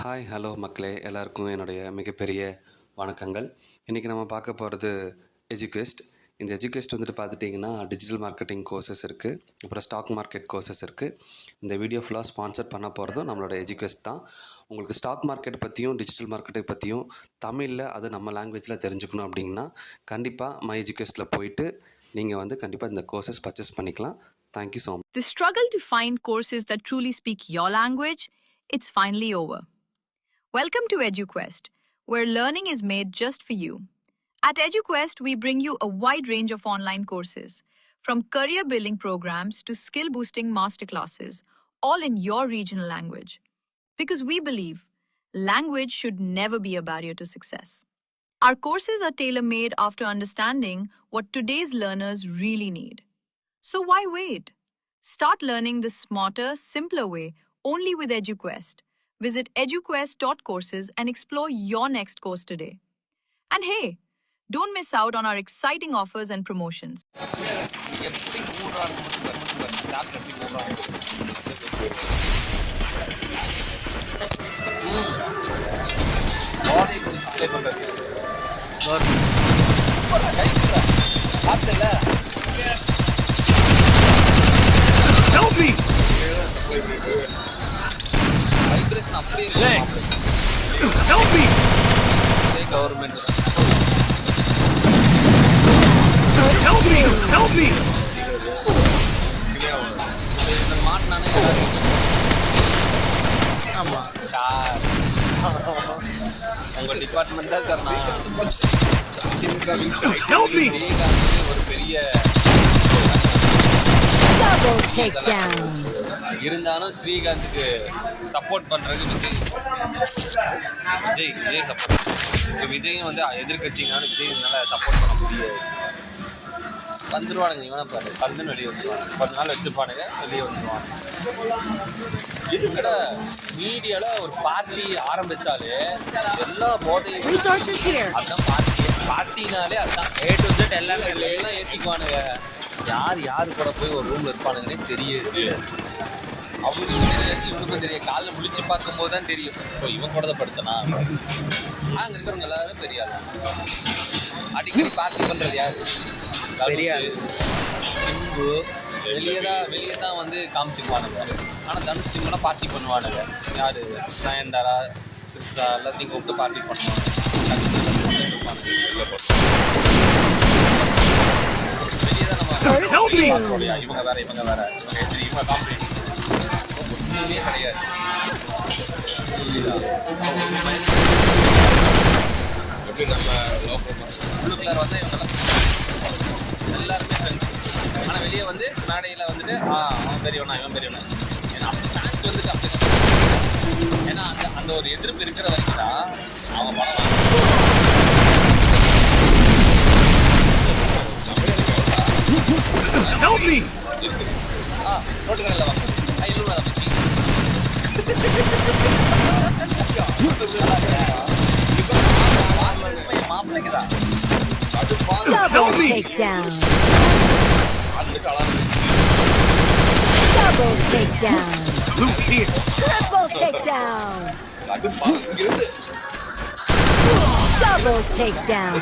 Hi hello மக்களே, எல்லாருக்கும் என்னுடைய மிகப்பெரிய வணக்கங்கள். இன்றைக்கி நம்ம பார்க்க போகிறது எஜுகேஸ்ட். இந்த எஜுகேஸ்ட் வந்துட்டு பார்த்துட்டிங்கன்னா டிஜிட்டல் மார்க்கெட்டிங் கோர்சஸ் இருக்குது, அப்புறம் ஸ்டாக் மார்க்கெட் கோர்சஸ் இருக்குது. இந்த வீடியோ ஃபுல்லாக ஸ்பான்சர் பண்ண போகிறதும் நம்மளோட எஜுகேஸ்ட் தான். உங்களுக்கு ஸ்டாக் மார்க்கெட் பற்றியும் டிஜிட்டல் மார்க்கெட்டை பற்றியும் தமிழில் அது நம்ம லாங்குவேஜில் தெரிஞ்சுக்கணும் அப்படின்னா கண்டிப்பாக மை எஜுகேஸ்ட்டில் போயிட்டு நீங்கள் கண்டிப்பாக இந்த கோர்சஸ் பர்ச்சேஸ் பண்ணிக்கலாம். Thank you so much. The struggle to find courses that truly speak your language, it's finally over. Welcome to EduQuest, where learning is made just for you. At EduQuest, we bring you a wide range of online courses, from career building programs to skill boosting masterclasses, all in your regional language. Because we believe language should never be a barrier to success. Our courses are tailor-made after understanding what today's learners really need. So why wait? Start learning the smarter, simpler way only with EduQuest. Visit eduquest.courses and explore your next course today. And hey, don't miss out on our exciting offers and promotions. Help me! Help me! Government. Help me! Help me! உங்க department தான் dharna. Help me! ஒரு பெரிய Double takedown. இருந்தாலும் ஸ்ரீகாந்துக்கு support பண்றதுக்கு Vijay support. விஜயும் எதிர்கட்சினாலும் விஜய் நல்லா support பண்ண முடியாது. வந்துருவானுங்க, இவனை பாரு கல்லுன்னு வெளியே வந்துருவாங்க. 10 நாள் வச்சுருப்பானுங்க, வெளியே வந்துருவாங்க. இது கூட மீடியாவில் ஒரு பார்ட்டி ஆரம்பித்தாலே எல்லா போதையும் அதுதான் பார்ட்டினாலே அதுதான் A to Z எல்லாமே எல்லாம் ஏற்றிக்குவானுங்க. யார் கூட போய் ஒரு ரூமில் இருப்பானுங்கன்னே தெரியுது. அவனுக்கும் தெரியாது, இவனுக்கும் தெரியாது. காலைல முழிச்சு பார்க்கும்போது தான் தெரியும், இப்போ இவன் கூட தான் படுத்தனா. அங்கே இருக்கிறவங்க எல்லாரும் பெரிய ஆள். அடிக்கடி பார்ட்டி பண்ணுறது யாரு? பெரியாள் சிம்பு வெளியே தான் காமிச்சுக்குவானுங்க. ஆனால் தனுஷ் சிம்புனா பார்ட்டி பண்ணுவானுங்க. யார்? நயன்தாரா, கிருஷ்ணா எல்லாத்தையும் கூப்பிட்டு பார்ட்டி பண்ணுவாங்க. வெளியே தான் நம்ம இவங்க வேற இவங்க காம்படிஷன் ஒன்றுமே கிடையாது. எப்படி நம்ம உள்ளுக்குள்ளார இவங்கெல்லாம் எல்லாருமே ஃப்ரெண்ட்ஸ். ஆனால் வெளியே மேடையில் அவன் பெரியவனா இவன் பெரியவனா. ஏன்னா ஃபேன்ஸ் அப்படி. ஏன்னா அந்த ஒரு எதிர்ப்பு இருக்கிற வரைக்கும் தான் அவன் படம் ரோட்டுகளில் வாங்க மாப்பிள்ளைக்குதான். Double takedown. Double takedown. Triple takedown. Double takedown.